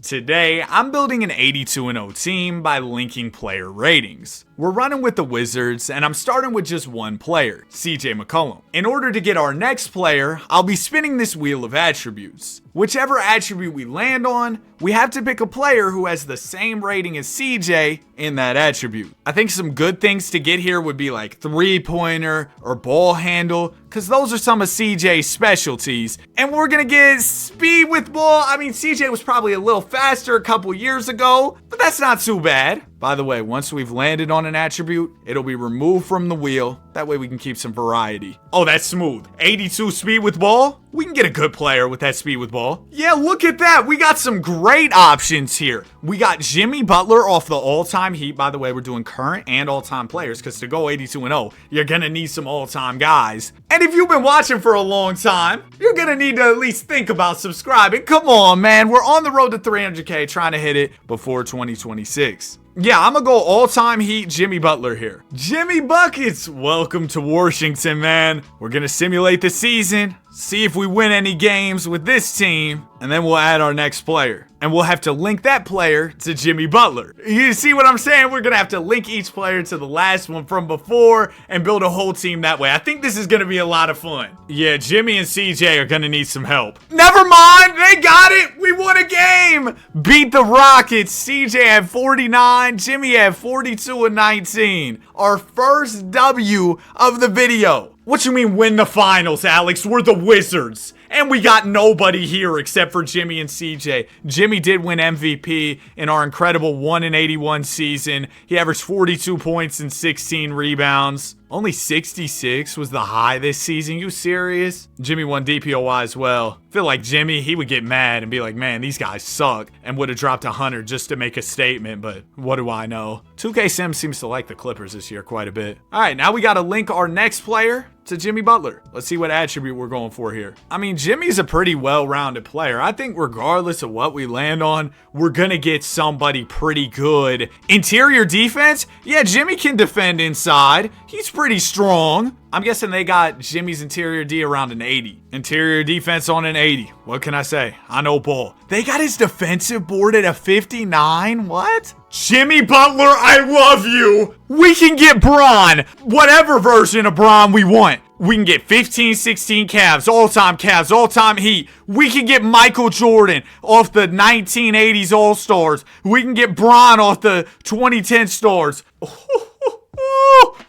Today, I'm building an 82-0 team by linking player ratings. We're running with the Wizards, and I'm starting with just one player, CJ McCollum. In order to get our next player, I'll be spinning this wheel of attributes. Whichever attribute we land on, we have to pick a player who has the same rating as CJ in that attribute. I think some good things to get here would be like three-pointer or ball handle, because those are some of CJ's specialties. And we're going to get speed with ball. I mean, CJ was probably a little faster a couple years ago, but that's not too bad. By the way, once we've landed on an attribute, it'll be removed from the wheel. That way we can keep some variety. Oh, that's smooth. 82 speed with ball? We can get a good player with that speed with ball. Yeah, look at that. We got some great options here. We got Jimmy Butler off the all-time Heat. By the way, we're doing current and all-time players because to go 82-0, you're going to need some all-time guys. And if you've been watching for a long time, you're going to need to at least think about subscribing. Come on, man. We're on the road to 300K trying to hit it before 2026. Yeah, I'm gonna go all-time Heat Jimmy Butler here. Jimmy Buckets, welcome to Washington, man. We're gonna simulate the season, see if we win any games with this team, and then we'll add our next player. And we'll have to link that player to Jimmy Butler. You see what I'm saying? We're gonna have to link each player to the last one from before and build a whole team that way. I think this is gonna be a lot of fun. Yeah, Jimmy and CJ are gonna need some help. Never mind, they got it. We won a game. Beat the Rockets. CJ had 49, Jimmy had 42 and 19. Our first W of the video. What you mean win the finals, Alex? We're the Wizards. And we got nobody here except for Jimmy and CJ. Jimmy did win MVP in our incredible 1-81 season. He averaged 42 points and 16 rebounds. Only 66 was the high this season. You serious? Jimmy won DPOY as well. I feel like Jimmy, he would get mad and be like, man, these guys suck. And would have dropped 100 just to make a statement. But what do I know? 2K Sim seems to like the Clippers this year quite a bit. All right, now we got to link our next player to Jimmy Butler. Let's see what attribute we're going for here. I mean, Jimmy's a pretty well-rounded player. I think regardless of what we land on, we're gonna get somebody pretty good. Interior defense? Yeah, Jimmy can defend inside. He's pretty strong. I'm guessing they got Jimmy's interior D around an 80. Interior defense on an 80. What can I say? I know ball. They got his defensive board at a 59? What? Jimmy Butler, I love you. We can get Bron. Whatever version of Bron we want. We can get 15, 16 Cavs, all-time Heat. We can get Michael Jordan off the 1980s All-Stars. We can get Bron off the 2010 Stars.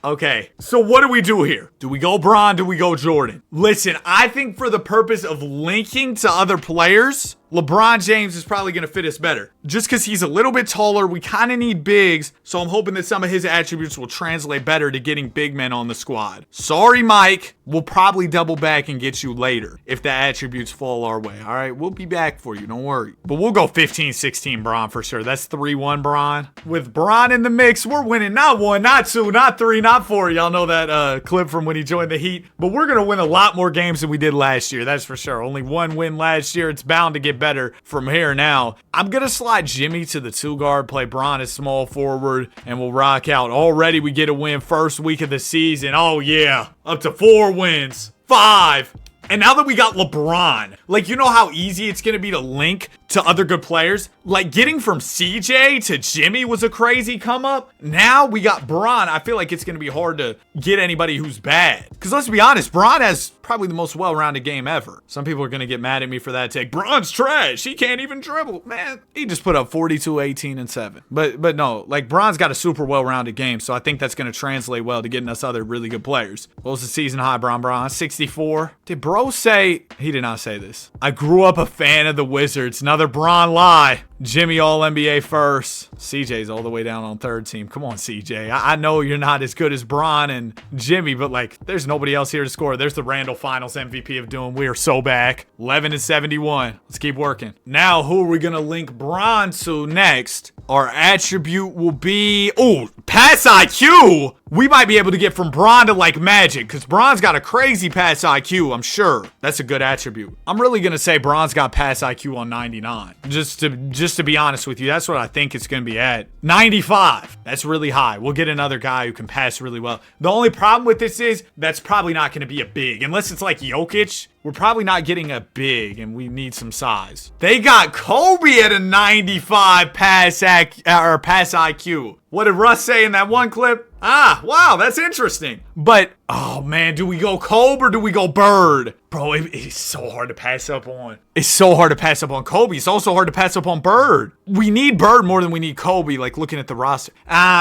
Okay, so what do we do here? Do we go Bron? Do we go Jordan? Listen, I think for the purpose of linking to other players, LeBron James is probably going to fit us better. Just because he's a little bit taller, we kind of need bigs, so I'm hoping that some of his attributes will translate better to getting big men on the squad. Sorry, Mike. We'll probably double back and get you later if the attributes fall our way. All right, we'll be back for you. Don't worry. But we'll go 15-16 Bron for sure. That's 3-1 Bron. With Bron in the mix, we're winning not 1, not 2, not 3, not 4. Y'all know that clip from when he joined the Heat. But we're going to win a lot more games than we did last year. That's for sure. Only one win last year. It's bound to get better from here now. I'm going to slide Jimmy to the 2 guard, play Bron as small forward, and we'll rock out. Already we get a win first week of the season. Oh yeah, up to 4 wins. 5. And now that we got LeBron, like, you know how easy it's going to be to link to other good players? Like, getting from CJ to Jimmy was a crazy come up. Now we got Bron. I feel like it's going to be hard to get anybody who's bad. Because let's be honest, Bron has probably the most well-rounded game ever. Some people are going to get mad at me for that take. Bron's trash. He can't even dribble. Man, he just put up 42, 18, and 7. But no, like, Bron's got a super well-rounded game, so I think that's going to translate well to getting us other really good players. What was the season high, Bron? 64? Did Bro say... He did not say this. I grew up a fan of the Wizards. Another Bron lie. Jimmy All-NBA first. CJ's all the way down on 3rd team. Come on, CJ. I know you're not as good as Bron and Jimmy, but, like, there's nobody else here to score. There's the Randall Finals MVP of Doom. We are so back. 11-71. Let's keep working. Now, who are we going to link Bron to next? Our attribute will be... Oh, pass IQ! we might be able to get from Bron to like Magic, because Bron's got a crazy pass IQ, I'm sure. That's a good attribute. I'm really going to say Bron's got pass IQ on 99. Just to be honest with you, that's what I think it's going to be at. 95. That's really high. We'll get another guy who can pass really well. The only problem with this is that's probably not going to be a big. Unless it's like Jokic, we're probably not getting a big, and we need some size. They got Kobe at a 95 pass IQ. What did Russ say in that one clip? Wow, that's interesting. But, oh man, do we go Kobe or do we go Bird? Bro, it's so hard to pass up on. It's so hard to pass up on Kobe. It's also hard to pass up on Bird. We need Bird more than we need Kobe, like looking at the roster.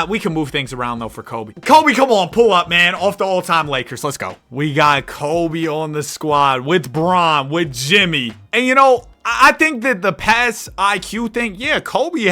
We can move things around though for Kobe. Kobe, come on, pull up, man. Off the all-time Lakers. Let's go. We got Kobe on the squad with Bron, with Jimmy. And you know, I think that the pass IQ thing, yeah, Kobe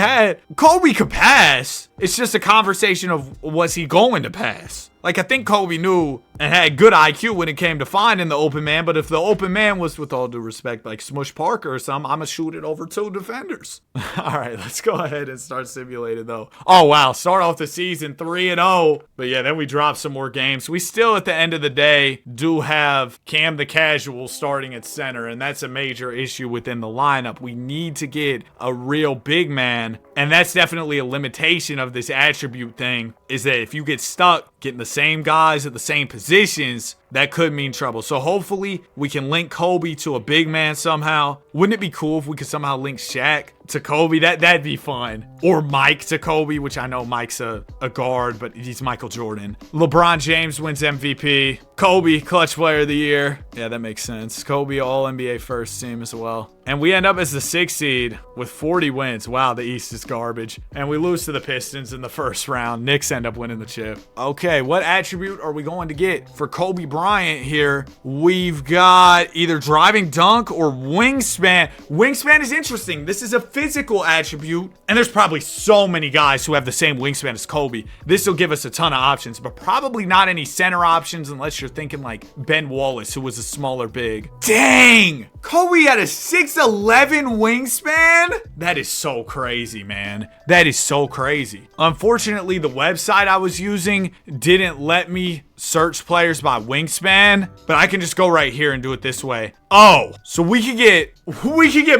could pass. It's just a conversation of, was he going to pass? Like, I think Kobe knew and had good IQ when it came to finding the open man. But if the open man was, with all due respect, like Smush Parker or something, I'm going to shoot it over 2 defenders. All right, let's go ahead and start simulating, though. Oh, wow. Start off the season 3-0. But yeah, then we drop some more games. We still, at the end of the day, do have Cam the Casual starting at center. And that's a major issue within the lineup. We need to get a real big man. And that's definitely a limitation of this attribute thing, is that if you get stuck getting the same guys at the same positions, that could mean trouble. So hopefully we can link Kobe to a big man somehow. Wouldn't it be cool if we could somehow link Shaq to Kobe? That'd be fun. Or Mike to Kobe, which I know Mike's a guard, but he's Michael Jordan. LeBron James wins MVP. Kobe, clutch player of the year. Yeah, that makes sense. Kobe, all NBA first team as well. And we end up as the 6th seed with 40 wins. Wow, the East is garbage. And we lose to the Pistons in the first round. Knicks end up winning the chip. Okay, what attribute are we going to get for Kobe Bryant here? We've got either driving dunk or wingspan. Wingspan is interesting. This is a physical attribute, and there's probably so many guys who have the same wingspan as Kobe. This will give us a ton of options, but probably not any center options unless you're thinking like Ben Wallace, who was a smaller big. Dang! Kobe had a 6'11" wingspan? That is so crazy, man. That is so crazy. Unfortunately, the website I was using didn't let me search players by wingspan, but I can just go right here and do it this way. Oh, so we could get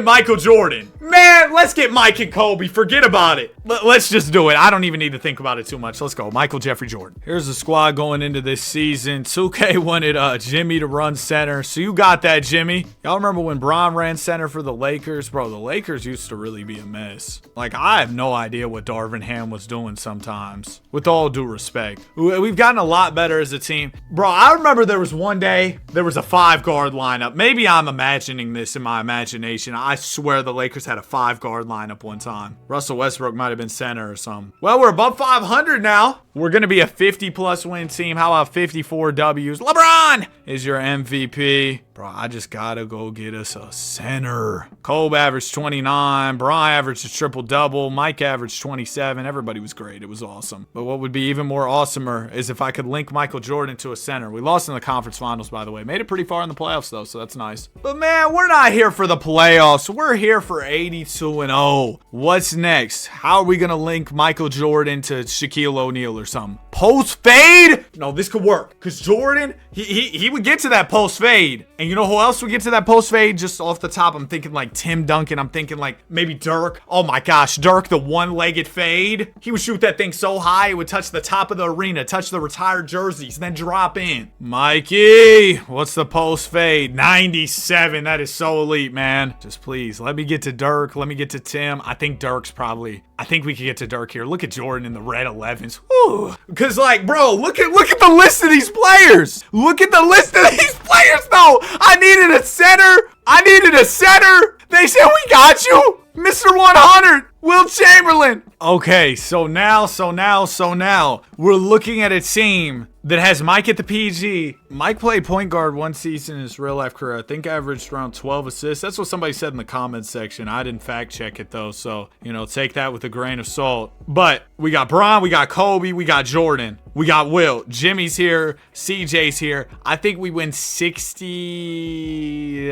Michael Jordan. Man, let's get Mike and Kobe. Forget about it. Let's just do it. I don't even need to think about it too much. Let's go. Michael Jeffrey Jordan. Here's the squad going into this season. 2K wanted Jimmy to run center. So you got that, Jimmy. Y'all remember when Bron ran center for the Lakers? Bro, the Lakers used to really be a mess. Like, I have no idea what Darvin Ham was doing sometimes. With all due respect. We've gotten a lot better as a team. Bro, I remember there was one day, there was a 5-guard lineup. Maybe I'm imagining this in my imagination. I swear the Lakers had a 5-guard lineup one time. Russell Westbrook might have been center or something. Well, we're above 500 now. We're going to be a 50-plus win team. How about 54 W's? LeBron is your MVP. Bro, I just got to go get us a center. Kobe averaged 29. Bryant averaged a triple-double. Mike averaged 27. Everybody was great. It was awesome. But what would be even more awesomer is if I could link Michael Jordan to a center. We lost in the conference finals, by the way. Made it pretty far in the playoffs, though, so that's nice. But, man, we're not here for the playoffs. We're here for 82-0. What's next? How are we going to link Michael Jordan to Shaquille O'Neal or something? Post fade? No, this could work. Because Jordan, he would get to that post fade. And you know who else would get to that post fade? Just off the top, I'm thinking like Tim Duncan. I'm thinking like maybe Dirk. Oh my gosh, Dirk, the one-legged fade. He would shoot that thing so high, it would touch the top of the arena, touch the retired jerseys, and then drop in. Mikey, what's the post fade? 97. That is so elite, man. Just please, let me get to Dirk. Let me get to Tim. I think we could get to Dirk here. Look at Jordan in the red 11s. Whew. Because, like, bro, look at the list of these players. Look at the list of these players, though. I needed a center. They said, we got you. Mr. 100. Wilt Chamberlain. Okay, so now we're looking at a team that has Mike at the PG. Mike played point guard one season in his real life career. I think averaged around 12 assists. That's what somebody said in the comments section. I didn't fact check it though, so take that with a grain of salt. But we got Bron, we got Kobe, we got Jordan, we got Wilt. Jimmy's here, CJ's here. I think we win 70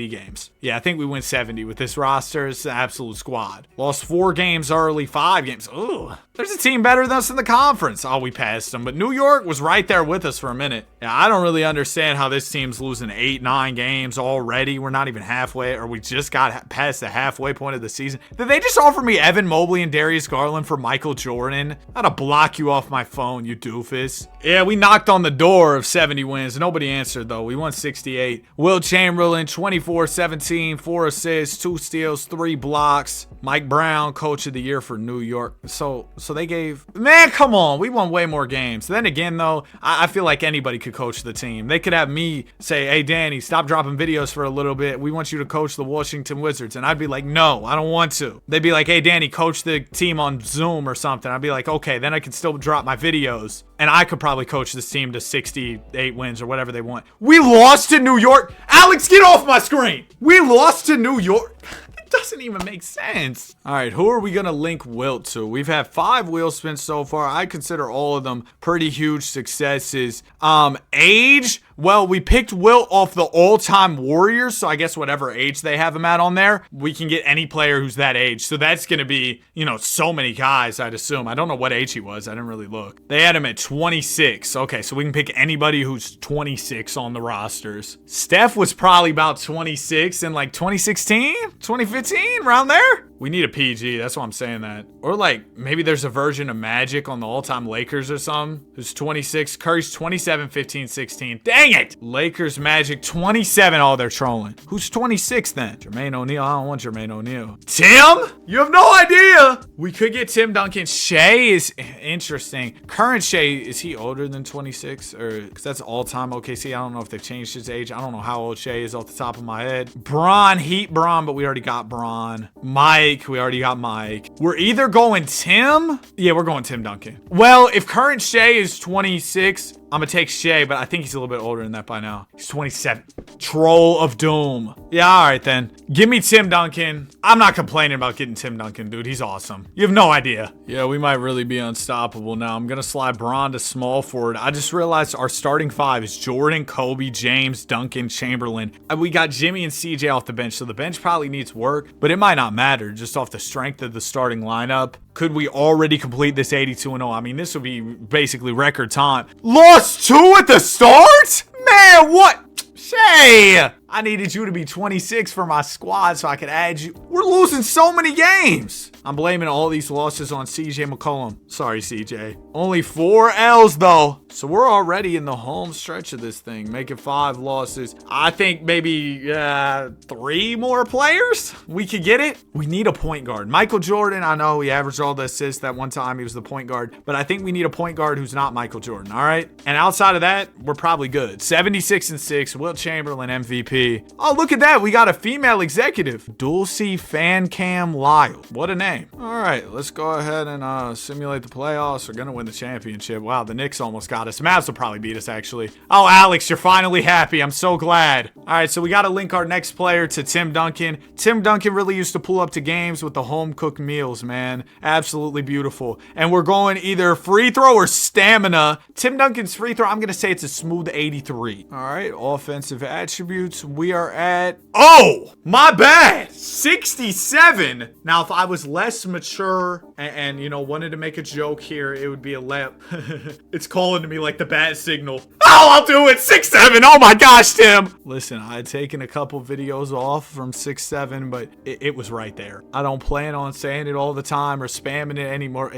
games. Yeah, I think we win 70 with this roster. It's an absolute squad. Lost 4 games early. literally 5 games. Ooh, there's a team better than us in the conference. Oh, we passed them. But New York was right there with us for a minute. Yeah, I don't really understand how this team's losing 8, 9 games already. We're not even halfway, or we just got past the halfway point of the season. Did they just offer me Evan Mobley and Darius Garland for Michael Jordan? I gotta block you off my phone, you doofus. Yeah, we knocked on the door of 70 wins. Nobody answered, though. We won 68. Wilt Chamberlain, 24-17, 4 assists, 2 steals, 3 blocks. Mike Brown, coach of the year for New York. So they gave, man, come on. We won way more games. Then again, though, I feel like anybody could coach the team. They could have me say, hey, Danny, stop dropping videos for a little bit. We want you to coach the Washington Wizards. And I'd be like, no, I don't want to. They'd be like, hey, Danny, coach the team on Zoom or something. I'd be like, okay, then I can still drop my videos. And I could probably coach this team to 68 wins or whatever they want. We lost to New York. Alex, get off my screen. We lost to New York. It doesn't even make sense. All right, who are we going to link Wilt to? We've had 5 wheel spins so far. I consider all of them pretty huge successes. Age? Well, we picked Wilt off the all-time Warriors, so I guess whatever age they have him at on there, we can get any player who's that age. So that's going to be, so many guys, I'd assume. I don't know what age he was. I didn't really look. They had him at 26. Okay, so we can pick anybody who's 26 on the rosters. Steph was probably about 26 in like 2016, 2015, around there. We need a PG. That's why I'm saying that. Or like maybe there's a version of Magic on the all-time Lakers or something who's 26. Curry's 27, 15, 16. Dang it! Lakers, Magic, 27. Oh, they're trolling. Who's 26 then? Jermaine O'Neal. I don't want Jermaine O'Neal. Tim? You have no idea. We could get Tim Duncan. Shai is interesting. Current Shai, is he older than 26? Or because that's all-time OKC. I don't know if they've changed his age. I don't know how old Shai is off the top of my head. Bron, Heat Bron, but we already got Bron. Mike, we already got Mike. We're either going Tim. Yeah, we're going Tim Duncan. Well, if current Shai is 26, I'm gonna take Shai, but I think he's a little bit older than that by now. He's 27. Troll of Doom. Yeah, all right then. Give me Tim Duncan. I'm not complaining about getting Tim Duncan, dude. He's awesome. You have no idea. Yeah, we might really be unstoppable now. I'm gonna slide Bron to small forward. I just realized our starting 5 is Jordan, Kobe, James, Duncan, Chamberlain. We got Jimmy and CJ off the bench, so the bench probably needs work, but it might not matter just off the strength of the starting lineup. Could we already complete this 82-0? I mean, this would be basically record time. Lost 2 at the start? Man, what? Shai, I needed you to be 26 for my squad so I could add you. We're losing so many games. I'm blaming all these losses on CJ McCollum. Sorry, CJ. Only 4 L's though. So we're already in the home stretch of this thing, making 5 losses. I think maybe 3 more players. We could get it. We need a point guard. Michael Jordan, I know he averaged all the assists that one time. He was the point guard. But I think we need a point guard who's not Michael Jordan, all right? And outside of that, we're probably good. 76-6, Wilt Chamberlain MVP. Oh, look at that. We got a female executive. Dulcie Fan Cam Lyle. What a name. All right, let's go ahead and simulate the playoffs. We're going to win the championship. Wow, the Knicks almost got us. Mavs will probably beat us, actually. Oh, Alex, you're finally happy. I'm so glad. All right, so we got to link our next player to Tim Duncan. Tim Duncan really used to pull up to games with the home-cooked meals, man. Absolutely beautiful. And we're going either free throw or stamina. Tim Duncan's free throw, I'm going to say it's a smooth 83. All right, offensive attributes. We are at, oh, my bad, 67. Now, if I was less mature and wanted to make a joke here, it would be a lep. It's calling to me like the bat signal. Oh, I'll do it. 6'7". Oh my gosh, Tim. Listen, I had taken a couple videos off from 6'7", but it was right there. I don't plan on saying it all the time or spamming it anymore.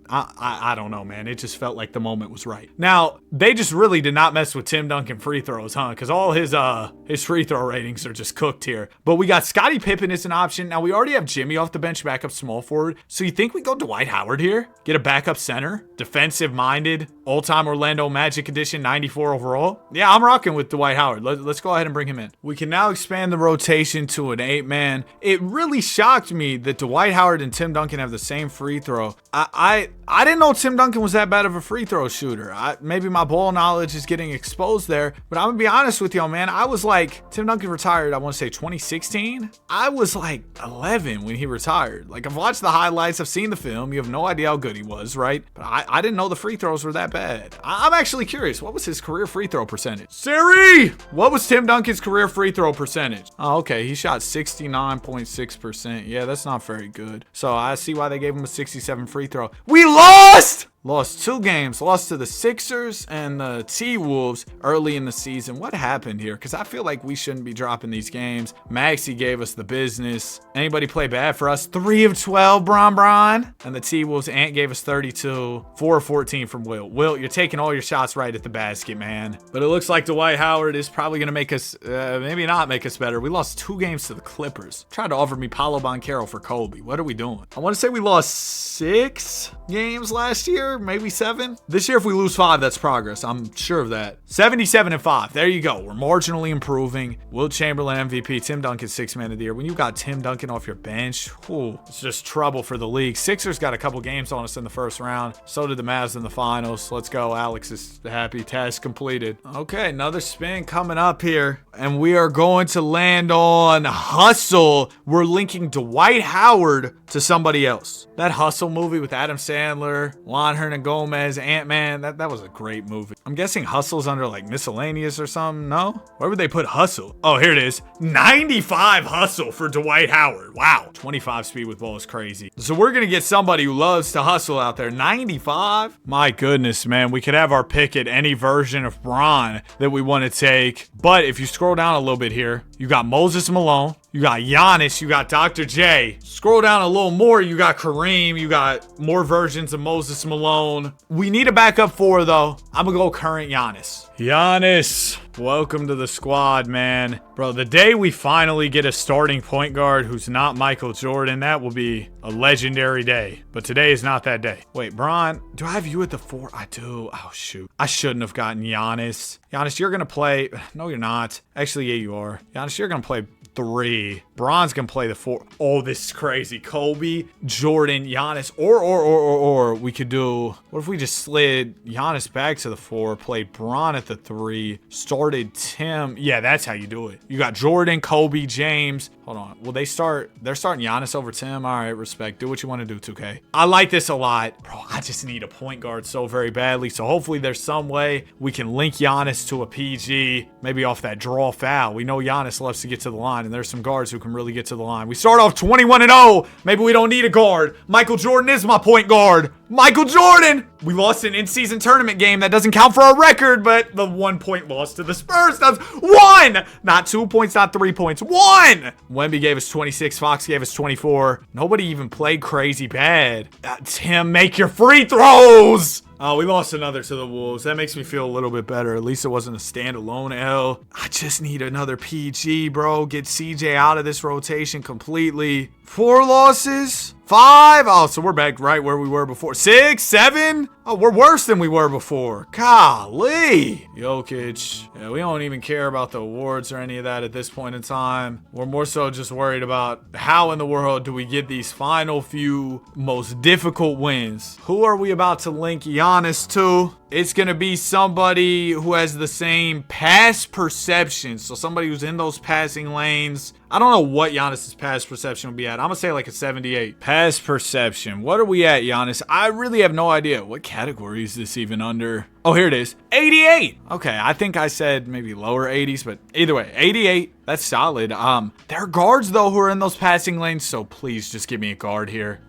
I don't know, man. It just felt like the moment was right. Now, they just really did not mess with Tim Duncan free throws, huh? Because all his free throw ratings are just cooked here. But we got Scottie Pippen as an option. Now, we already have Jimmy off the bench, backup small forward. So you think we go Dwight Howard here? Get a backup center? Defensive-minded? All-time Orlando Magic edition, 94 overall? Yeah, I'm rocking with Dwight Howard. Let's go ahead and bring him in. We can now expand the rotation to an 8-man. It really shocked me that Dwight Howard and Tim Duncan have the same free throw. I didn't know Tim Duncan was that bad of a free throw shooter. Maybe my ball knowledge is getting exposed there, but I'm gonna be honest with y'all, man. I was like, Tim Duncan retired, I want to say 2016. I was like 11 when he retired. Like, I've watched the highlights, I've seen the film. You have no idea how good he was, right? But I didn't know the free throws were that bad. I'm actually curious. What What was his career free throw percentage? Siri! What was Tim Duncan's career free throw percentage? Oh, okay. He shot 69.6%. Yeah, that's not very good. So I see why they gave him a 67 free throw. We lost! Lost 2 games. Lost to the Sixers and the T-Wolves early in the season. What happened here? Because I feel like we shouldn't be dropping these games. Maxey gave us the business. Anybody play bad for us? 3 of 12, Bron. And the T-Wolves, Ant gave us 32. 4 of 14 from Wilt. Wilt, you're taking all your shots right at the basket, man. But it looks like Dwight Howard is probably going to make us, maybe not make us better. We lost 2 games to the Clippers. Tried to offer me Paolo Banchero for Kobe. What are we doing? I want to say we lost 6 games last year. Maybe 7. This year, if we lose 5, that's progress. I'm sure of that. 77-5. There you go. We're marginally improving. Wilt Chamberlain MVP. Tim Duncan 6th man of the year. When you got Tim Duncan off your bench, it's just trouble for the league. Sixers got a couple games on us in the first round. So did the Mavs in the finals. Let's go. Alex is happy. Task completed. Okay, another spin coming up here. And we are going to land on Hustle. We're linking Dwight Howard to somebody else. That Hustle movie with Adam Sandler, Lon Hernan-Gomez, Ant-Man, that was a great movie. I'm guessing Hustle's under like miscellaneous or something, no? Where would they put Hustle? Oh, here it is. 95 Hustle for Dwight Howard. Wow. 25 speed with ball is crazy. So we're going to get somebody who loves to hustle out there. 95? My goodness, man. We could have our pick at any version of Bron that we want to take. But if you scroll down a little bit here, you got Moses Malone. You got Giannis, you got Dr. J. Scroll down a little more, you got Kareem, you got more versions of Moses Malone. We need a backup 4, though. I'm gonna go current Giannis. Giannis, welcome to the squad, man. Bro, the day we finally get a starting point guard who's not Michael Jordan, that will be a legendary day. But today is not that day. Wait, Bron, do I have you at the 4? I do. Oh, shoot. I shouldn't have gotten Giannis. Giannis, you're gonna play. No, you're not. Actually, yeah, you are. Giannis, you're gonna play 3. Bron's gonna play the 4. Oh, this is crazy. Kobe, Jordan, Giannis, or we could do, what if we just slid Giannis back to the 4, played Bron at the 3, started Tim. Yeah, that's how you do it. You got Jordan, Kobe, James. Hold on. Will they start? They're starting Giannis over Tim. All right, respect. Do what you want to do, 2K. I like this a lot. Bro, I just need a point guard so very badly. So hopefully there's some way we can link Giannis to a PG, maybe off that draw foul. We know Giannis loves to get to the line, and there's some guards who can really get to the line. We start off 21-0. Maybe we don't need a guard. Michael Jordan is my point guard. Michael Jordan! We lost an in-season tournament game. That doesn't count for our record, but the 1-point loss to the Spurs does. 1! Not 2 points, not 3 points. 1! Wemby gave us 26. Fox gave us 24. Nobody even played crazy bad. Tim, make your free throws! Oh, we lost another to the Wolves. That makes me feel a little bit better. At least it wasn't a standalone L. I just need another PG, bro. Get CJ out of this rotation completely. 4 losses? 5? Oh, so we're back right where we were before. 6? 7? Oh, we're worse than we were before. Golly. Jokic. Yeah, we don't even care about the awards or any of that at this point in time. We're more so just worried about how in the world do we get these final few most difficult wins. Who are we about to link Giannis to? It's going to be somebody who has the same pass perception. So somebody who's in those passing lanes. I don't know what Giannis's pass perception will be at. I'm going to say like a 78. Pass perception. What are we at, Giannis? I really have no idea. What category is this even under? Oh, here it is. 88. Okay, I think I said maybe lower 80s, but either way, 88. That's solid. There are guards, though, who are in those passing lanes, so please just give me a guard here.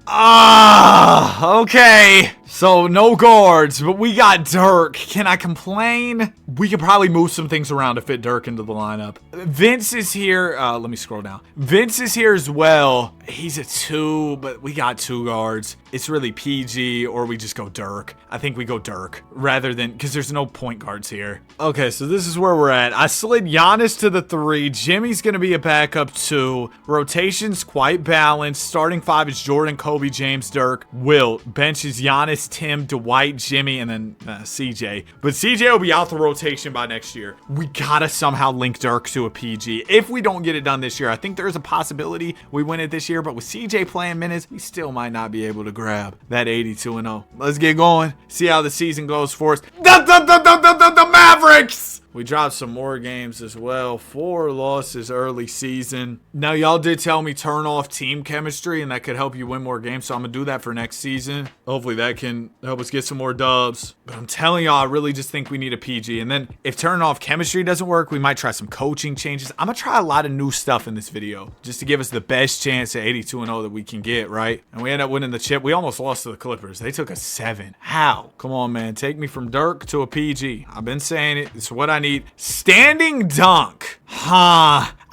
Okay. So, no guards, but we got Dirk. Can I complain? We could probably move some things around to fit Dirk into the lineup. Vince is here. Let me scroll down. Vince is here as well. He's a 2, but we got 2 guards. It's really PG, or we just go Dirk. I think we go Dirk rather than, because there's no point guards here. Okay, so this is where we're at. I slid Giannis to the 3. Jimmy's going to be a backup 2. Rotation's quite balanced. Starting 5 is Jordan, Kobe, James, Dirk, Wilt. Bench is Giannis, Tim, Dwight, Jimmy, and then CJ. But CJ will be out the rotation by next year. We got to somehow link Dirk to a PG. If we don't get it done this year, I think there's a possibility we win it this year. But with CJ playing minutes, we still might not be able to grab that 82-0. Let's get going. See how the season goes for us. The Mavericks! We dropped some more games as well. 4 losses early season. Now, y'all did tell me turn off team chemistry, and that could help you win more games. So I'm going to do that for next season. Hopefully that can help us get some more dubs. But I'm telling y'all, I really just think we need a PG. And then if turning off chemistry doesn't work, we might try some coaching changes. I'm going to try a lot of new stuff in this video just to give us the best chance at 82-0 that we can get, right? And we end up winning the chip. We almost lost to the Clippers. They took us 7. How? Come on, man. Take me from Dirk to a PG. I've been saying it. It's what I need. Standing dunk.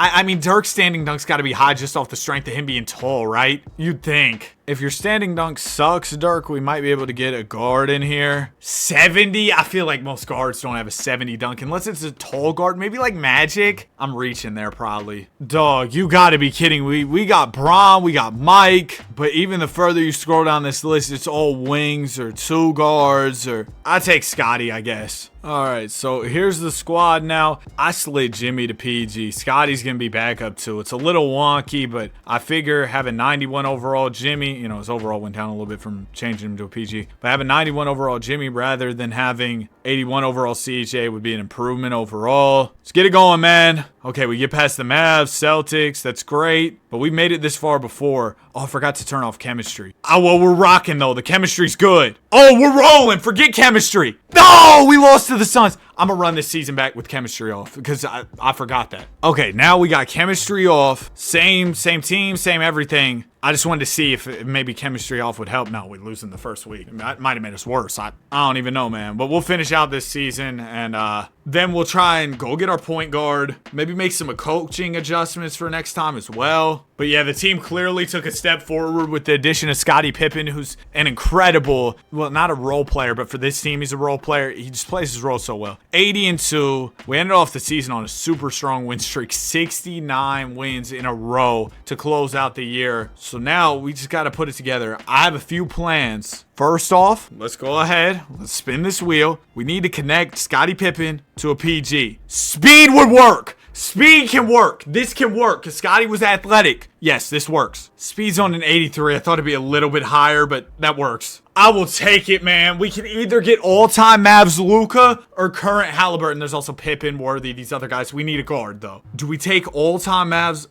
I mean, Dirk's standing dunk's got to be high just off the strength of him being tall, right? You'd think. If your standing dunk sucks, Dirk, we might be able to get a guard in here. 70? I feel like most guards don't have a 70 dunk unless it's a tall guard. Maybe like Magic. I'm reaching there probably. Dog, you got to be kidding. We got Bron, we got Mike. But even the further you scroll down this list, it's all wings or 2 guards. Or I take Scottie, I guess. All right, so here's the squad now. I slid Jimmy to PG. Scottie's going to be back up too. It's a little wonky, but I figure having 91 overall Jimmy, you know, his overall went down a little bit from changing him to a PG. But having 91 overall Jimmy rather than having 81 overall CJ would be an improvement overall. Let's get it going, man. Okay, we get past the Mavs, Celtics. That's great. But we made it this far before. Oh, I forgot to turn off chemistry. Oh, well, we're rocking, though. The chemistry's good. Oh, we're rolling. Forget chemistry. No, we lost to the Suns. I'm going to run this season back with chemistry off because I forgot that. Okay, now we got chemistry off. Same team, same everything. I just wanted to see if maybe chemistry off would help. No, we lose in the first week. That might have made us worse. I don't even know, man. But we'll finish out this season, and then we'll try and go get our point guard. Maybe make some coaching adjustments for next time as well. But yeah, the team clearly took a step forward with the addition of Scottie Pippen, who's an incredible, well, not a role player, but for this team, he's a role player. He just plays his role so well. 80-2. We ended off the season on a super strong win streak. 69 wins in a row to close out the year. So now we just got to put it together. I have a few plans. First off, let's go ahead. Let's spin this wheel. We need to connect Scottie Pippen to a PG. Speed would work. Speed can work. This can work because Scottie was athletic. Yes, this works. Speed's on an 83. I thought it'd be a little bit higher, but that works. I will take it, man. We can either get all-time Mavs Luka or current Halliburton. There's also Pippen, Worthy, these other guys. We need a guard, though. Do we take all-time Mavs?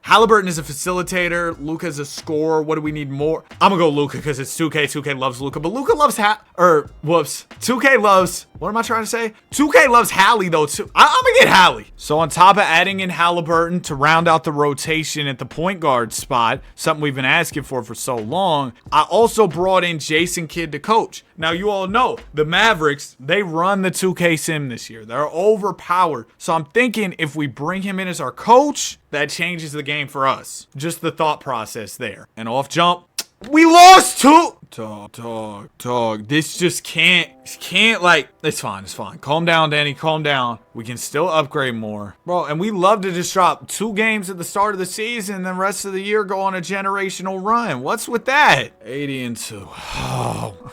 Halliburton is a facilitator. Luka's a scorer. What do we need more? I'm gonna go Luka because it's 2K. 2K loves Luka, but Luka loves 2K loves. What am I trying to say? 2K loves Hallie though too. I'm gonna get Hallie. So on top of adding in Halliburton to round out the rotation at the point guard spot, something we've been asking for so long, I also brought in Jason Kidd to coach. Now you all know the Mavericks, they run the 2K sim this year. They're overpowered. So I'm thinking if we bring him in as our coach, that changes the game for us. Just the thought process there. And off jump, we lost to Dog. This just can't like, it's fine. Calm down, Danny, calm down. We can still upgrade more. Bro, and we love to just drop 2 games at the start of the season, then the rest of the year go on a generational run. What's with that? 80-2. Oh.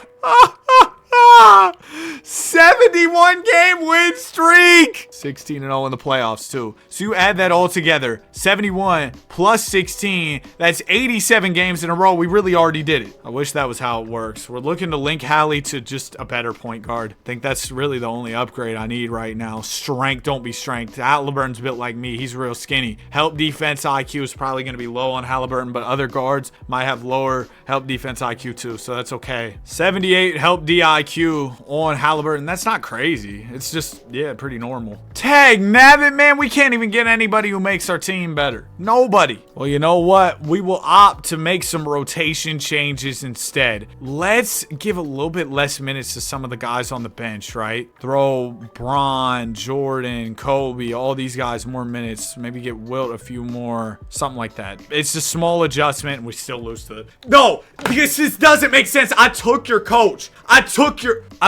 71 game win streak. 16-0 in the playoffs too. So you add that all together, 71 plus 16, that's 87 games in a row. We really already did it. I wish that was how it works. We're looking to link Hallie to just a better point guard. I think that's really the only upgrade I need right now. Strength, don't be strength. Halliburton's built like me. He's real skinny. Help defense IQ is probably going to be low on Halliburton, but other guards might have lower help defense IQ too, so that's okay. 78 help DIQ on Halliburton. That's not crazy. It's just, yeah, pretty normal. Tag Nabbit, man, we can't even get anybody who makes our team better. Nobody. Well, you know what? We will opt to make some rotation changes instead. Let's give a little bit less minutes to some of the guys on the bench, right? Throw Bron, Jordan, Kobe, all these guys more minutes. Maybe get Wilt a few more, something like that. It's a small adjustment and we still lose to No, because this doesn't make sense. I took your coach. I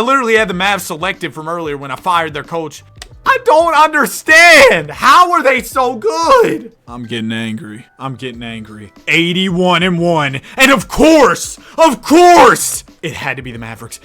literally had the Mavs selected from earlier when I fired their coach. I don't understand. How are they so good? I'm getting angry. 81-1. And of course, it had to be the Mavericks.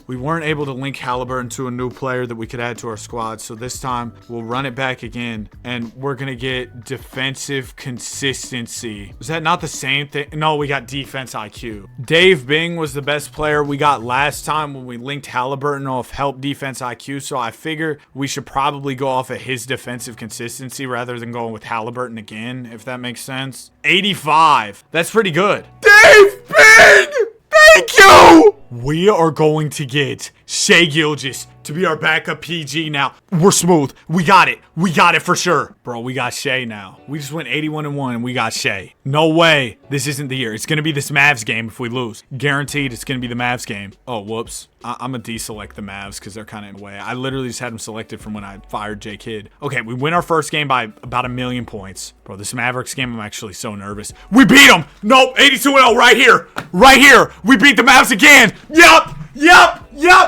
We weren't able to link Halliburton to a new player that we could add to our squad. So this time we'll run it back again and we're going to get defensive consistency. Was that not the same thing? No, we got defense IQ. Dave Bing was the best player we got last time when we linked Halliburton off help defense IQ. So I figure we should probably go off of his defensive consistency rather than going with Halliburton again, if that makes sense. 85. That's pretty good. Dave Bing! Thank you! We are going to get Shai Gilgeous to be our backup PG now. We're smooth. We got it. We got it for sure. Bro, we got Shai now. We just went 81-1 and we got Shai. No way. This isn't the year. It's going to be this Mavs game if we lose. Guaranteed it's going to be the Mavs game. Oh, whoops. I'm going to deselect the Mavs because they're kind of in the way. I literally just had them selected from when I fired J Kidd. Okay, we win our first game by about 1,000,000 points. Bro, this Mavericks game, I'm actually so nervous. We beat them. Nope, 82-0 right here. Right here. We beat the Mavs again. Yup.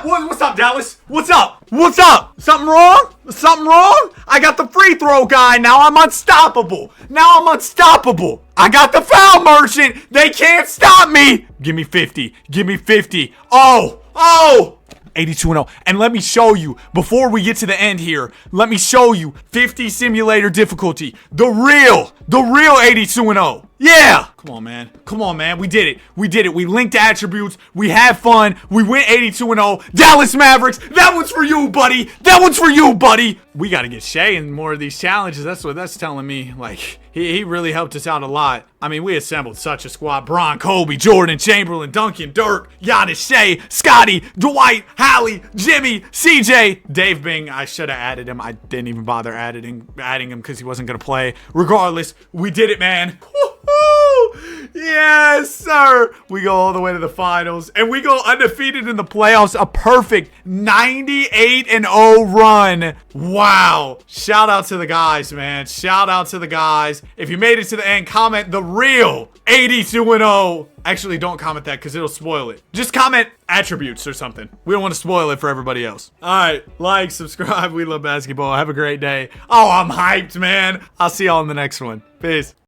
What's up, Dallas? What's up? Something wrong? I got the free throw guy. Now I'm unstoppable. I got the foul merchant. They can't stop me. Give me 50. Oh. 82-0. And let me show you, before we get to the end here, 50 simulator difficulty. The real 82-0. Yeah. Come on, man. We did it. We linked attributes. We had fun. We went 82-0. Dallas Mavericks. That one's for you, buddy. We got to get Shai in more of these challenges. That's what that's telling me. Like, he really helped us out a lot. I mean, we assembled such a squad. Bron, Kobe, Jordan, Chamberlain, Duncan, Dirk, Giannis, Shai, Scottie, Dwight, Hallie, Jimmy, CJ, Dave Bing. I should have added him. I didn't even bother adding him because he wasn't going to play. Regardless, we did it, man. Yes, sir. We go all the way to the finals and we go undefeated in the playoffs. A perfect 98-0 run. Wow. Shout out to the guys, man. If you made it to the end, comment the real 82-0. Actually, don't comment that because it'll spoil it. Just comment attributes or something. We don't want to spoil it for everybody else. All right. Like, subscribe. We love basketball. Have a great day. Oh, I'm hyped, man. I'll see y'all in the next one. Peace.